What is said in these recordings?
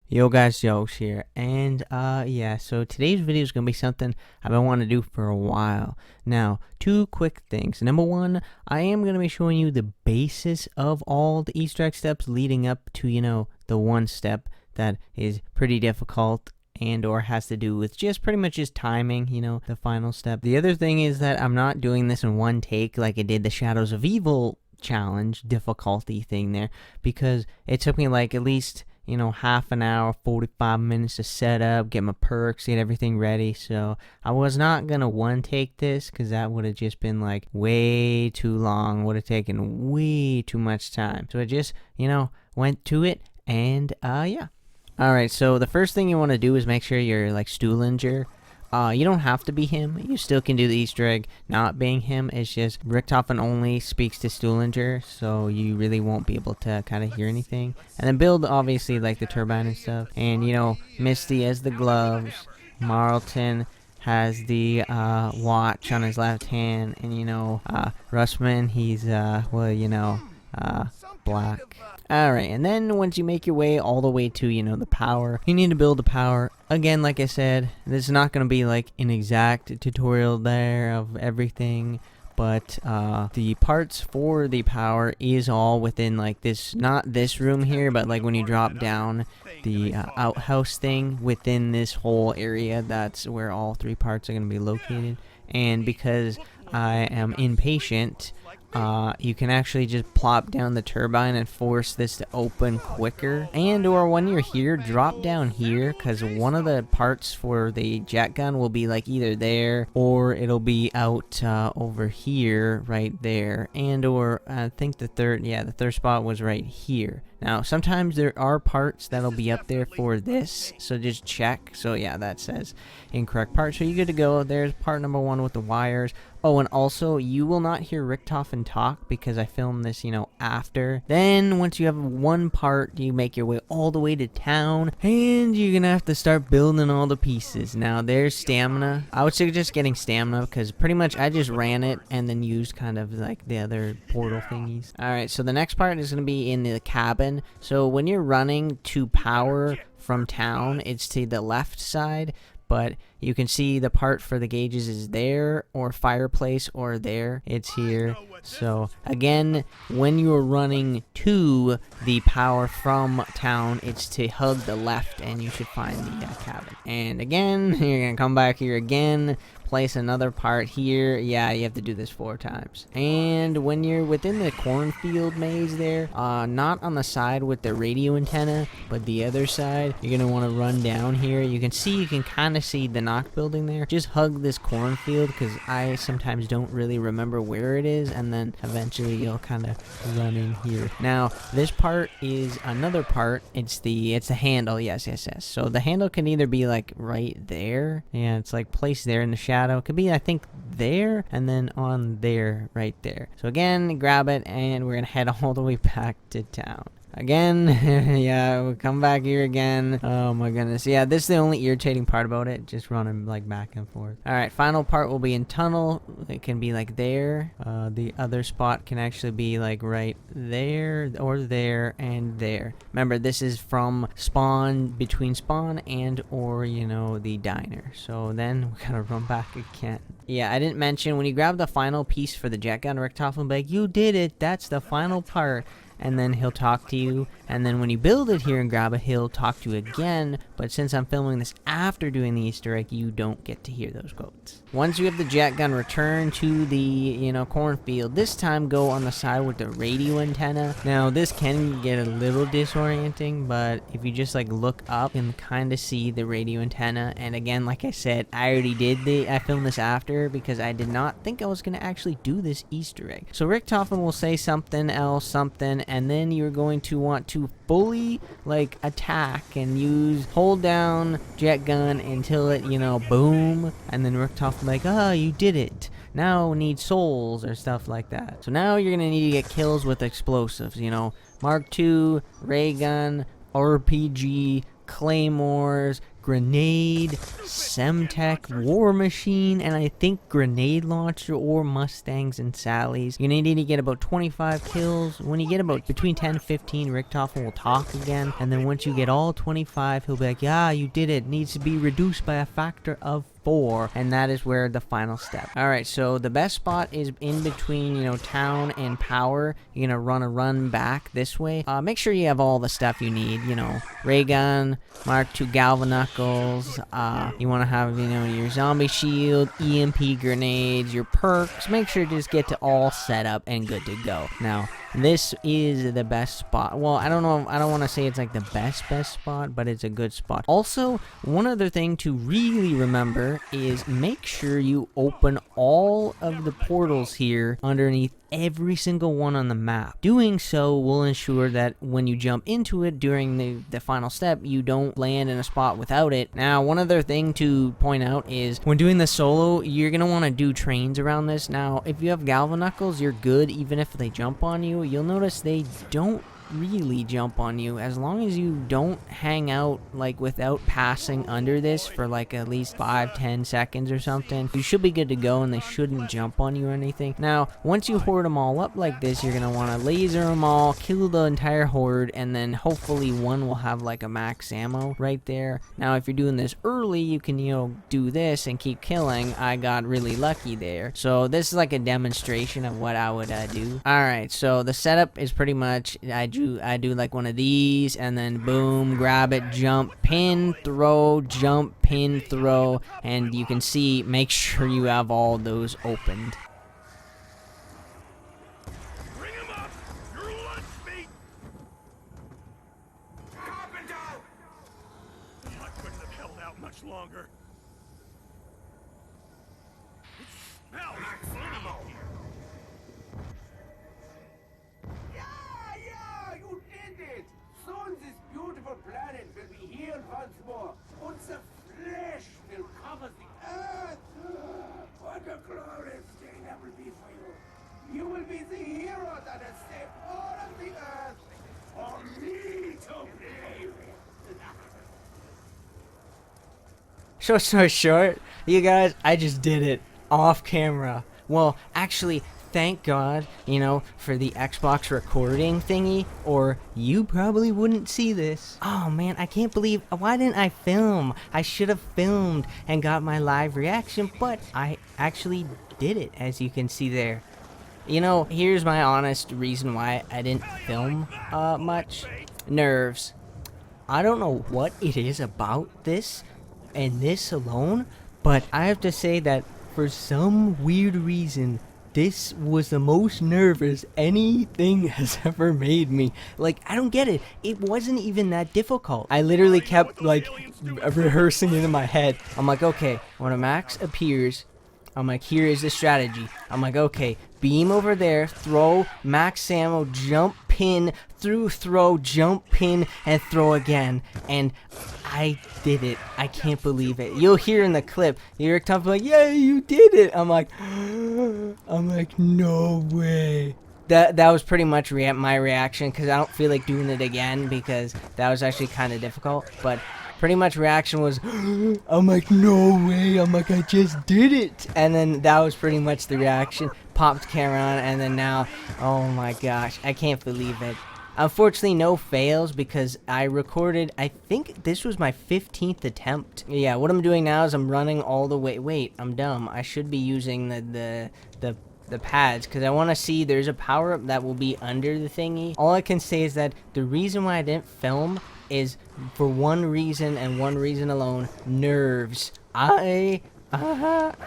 Yo guys, Jokes here, and yeah, so today's video is gonna be something I've been wanting to do for a while. Now, two quick things. Number one, I am gonna be showing you the basis of all the Easter egg steps leading up to, the one step that is pretty difficult and or has to do with just pretty much just timing, the final step. The other thing is that I'm not doing this in one take like I did the Shadows of Evil challenge difficulty thing there, because it took me like at least half an hour, 45 minutes to set up, get my perks, get everything ready. So I was not gonna one take this because that would have just been like way too long, would have taken way too much time. So I just, went to it, and yeah. Alright, so the first thing you want to do is make sure you're like Stuhlinger. You don't have to be him. You still can do the Easter egg not being him. It's just Richtofen only speaks to Stuhlinger, so you really won't be able to kind of hear anything. And then build, obviously, like the turbine and stuff. And, Misty has the gloves. Marlton has the watch on his left hand. And, Russman, he's, black. Alright, and then once you make your way all the way to, the power, you need to build the power. Again, like I said, this is not going to be like an exact tutorial there of everything, but the parts for the power is all within like this, not this room here, but like when you drop down the outhouse thing within this whole area, that's where all three parts are going to be located. And because I am impatient, you can actually just plop down the turbine and force this to open quicker. And or when you're here, drop down here, because one of the parts for the jet gun will be like either there or it'll be out over here, right there. And or I think the third spot was right here. Now, sometimes there are parts that'll be up there for this, so just check. So yeah, that says incorrect part. So you're good to go. There's part number one with the wires. Oh, and also, you will not hear Richtofen talk because I filmed this, after. Then, once you have one part, you make your way all the way to town, and you're gonna have to start building all the pieces. Now, there's stamina. I would suggest getting stamina because pretty much I just ran it and then used kind of like the other portal thingies. Alright, so the next part is gonna be in the cabin. So, when you're running to power from town, it's to the left side. But you can see the part for the gauges is there, or fireplace, or there. It's here. So again, when you're running to the power from town, it's to hug the left, and you should find the cabin. And again, you're gonna come back here again, place another part here. Yeah, you have to do this 4 times. And when you're within the cornfield maze there, not on the side with the radio antenna, but the other side, you're gonna want to run down here. You can kind of see the knock building there. Just hug this cornfield, because I sometimes don't really remember where it is, and then eventually you'll kind of run in here. Now, this part is another part. It's the handle. Yes. So the handle can either be like right there. Yeah, it's like placed there in the shadow. It could be, I think, there, and then on there, right there. So again, grab it, and we're gonna head all the way back to town. Again, yeah, we'll come back here again. Oh my goodness. Yeah, this is the only irritating part about it. Just running like back and forth. Alright, final part will be in tunnel. It can be like there. The other spot can actually be like right there, or there, and there. Remember, this is from spawn, between spawn and or, the diner. So then we gotta run back again. Yeah, I didn't mention, when you grab the final piece for the jet gun, Richtofen will be like, you did it, that's the final part. And then he'll talk to you, and then when you build it here and grab it, he'll talk to you again. But since I'm filming this after doing the Easter egg, you don't get to hear those quotes. Once you have the jet gun, return to the, cornfield. This time, go on the side with the radio antenna. Now, this can get a little disorienting, but if you just, look up and kind of see the radio antenna. And again, like I said, I filmed this after because I did not think I was going to actually do this Easter egg. So Richtofen will say something else, and then you're going to want to fully attack and hold down jet gun until it boom, and then Richtofen will be like, oh, you did it, now need souls or stuff like that. So now you're gonna need to get kills with explosives, Mark II, ray gun, RPG, claymores, grenade, Semtech, war machine, and I think grenade launcher or Mustangs and Sallies. You're gonna need to get about 25 kills. When you get about between 10 and 15, Richtofen will talk again, and then once you get all 25, he'll be like, yeah, you did it. Needs to be reduced by a factor of 4, and that is where the final step. Alright, so the best spot is in between, you know, town and power. You're gonna run back this way. Make sure you have all the stuff you need, you know, ray gun, Mark II galvanuckles, you want to have, you know, your zombie shield, EMP grenades, your perks. Make sure to just get to all set up and good to go. Now, this is the best spot. Well, I don't know, I don't want to say it's like the best spot, but it's a good spot. Also, one other thing to really remember is make sure you open all of the portals here underneath every single one on the map. Doing so will ensure that when you jump into it during the final step, you don't land in a spot without it. Now, one other thing to point out is when doing the solo, you're going to want to do trains around this. Now, if you have galvanuckles, you're good even if they jump on you. You'll notice they don't really jump on you as long as you don't hang out like without passing under this for like at least 5-10 seconds or something. You should be good to go and they shouldn't jump on you or anything. Now once you horde them all up like this, you're gonna want to laser them all, kill the entire horde, and then hopefully one will have like a max ammo right there. Now if you're doing this early, you can, you know, do this and keep killing. I got really lucky there, so this is like a demonstration of what I would do. Alright, so the setup is pretty much I do like one of these, and then boom, grab it, jump, pin, throw, jump, pin, throw, and you can see, make sure you have all those opened. Bring him up! Your lunch meat! Carpenter! I couldn't have held out much longer. It smells ammo here. You did it! Soon this beautiful planet will be healed once more, and the flesh will cover the earth. What a glorious day that will be for you. You will be the hero that has saved all of the earth for me to play with. Short story short, you guys, I just did it off camera. Well, actually, thank God, you know, for the Xbox recording thingy, or you probably wouldn't see this. Oh man, I can't believe, why didn't I film? I should have filmed and got my live reaction, but I actually did it, as you can see there. You know, here's my honest reason why I didn't film much. Nerves. I don't know what it is about this and this alone, but I have to say that for some weird reason, this was the most nervous anything has ever made me. Like, I don't get it. It wasn't even that difficult. I literally kept, like, rehearsing it in my head. I'm like, okay, when a max appears, I'm like, here is the strategy. I'm like, okay, beam over there, throw, max ammo, jump, pin, throw, jump, pin, and throw again. And I did it. I can't believe it. You'll hear in the clip, you're like, yeah, you did it. I'm like, no way. That was pretty much my reaction, because I don't feel like doing it again, because that was actually kind of difficult. But pretty much reaction was, I'm like, no way. I'm like, I just did it. And then that was pretty much the reaction. Popped camera on, and then now, oh my gosh, I can't believe it. Unfortunately, no fails, because I recorded, I think this was my 15th attempt. Yeah, what I'm doing now is I'm running all the way. Wait, I'm dumb. I should be using the pads, because I want to see there's a power-up that will be under the thingy. All I can say is that the reason why I didn't film is for one reason and one reason alone: nerves. I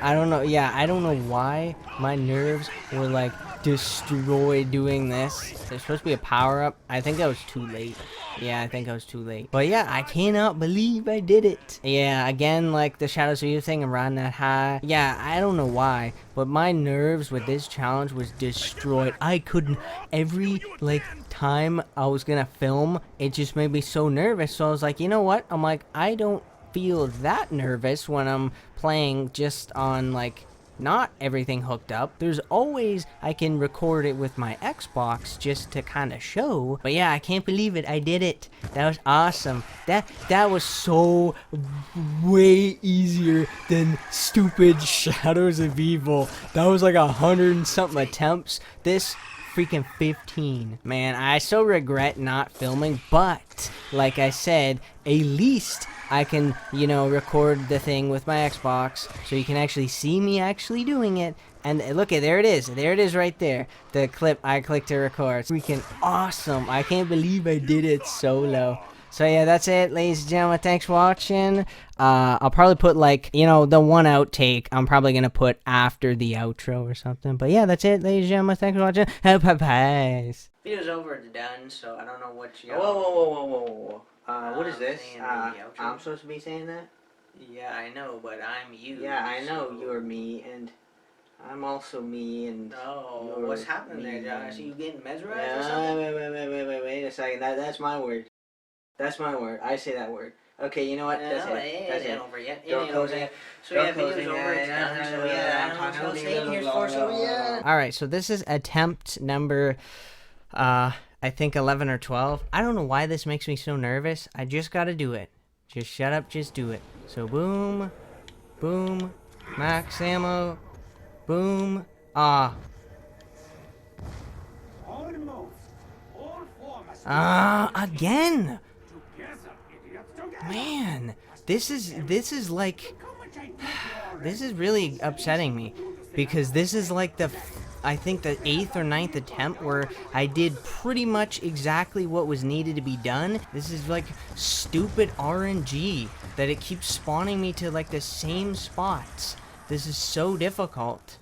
don't know. Yeah, I don't know why my nerves were like destroyed doing this. There's supposed to be a power-up. I think I was too late. Yeah, I think I was too late. But yeah, I cannot believe I did it. Yeah, again, like the Shadows of You thing, I'm riding that high. Yeah, I don't know why, but my nerves with this challenge was destroyed. I couldn't, every like time I was gonna film, it just made me so nervous. So I was like, you know what? I'm like, I don't feel that nervous when I'm playing just on like not everything hooked up. There's always, I can record it with my Xbox just to kind of show. But yeah, I can't believe it. I did it. That was awesome. That was so way easier than stupid Shadows of Evil. That was like 100 and something attempts. This freaking 15. Man, I so regret not filming, but like I said, at least I can, you know, record the thing with my Xbox so you can actually see me actually doing it. And look at, there it is. There it is right there. The clip I clicked to record. Freaking awesome. I can't believe I did it solo. So yeah, that's it, ladies and gentlemen. Thanks for watching. I'll probably put, like, you know, the one outtake I'm probably gonna put after the outro or something. But yeah, that's it, ladies and gentlemen. Thanks for watching. Bye-bye. Video's over, it's done, so I don't know what you... Whoa. What is this? I'm supposed to be saying that? Yeah, I know, but I'm you. Yeah, I know you're me, and I'm also me, and... Oh, what's happening there, Josh? Are you getting mesmerized or something? Wait a second. That's my word. That's my word. I say that word. Okay, you know what? That's it. That's it. Over yet. Door closing. So yeah, video's over. It's done. So yeah, I'm talking staying here for. So yeah. All right. So this is attempt number, I think 11 or 12. I don't know why this makes me so nervous. I just gotta do it. Just shut up. Just do it. So boom, boom, max ammo, boom. Again. Man, this is like, this is really upsetting me, because this is like I think the 8th or 9th attempt where I did pretty much exactly what was needed to be done. This is like stupid RNG that it keeps spawning me to like the same spots. This is so difficult.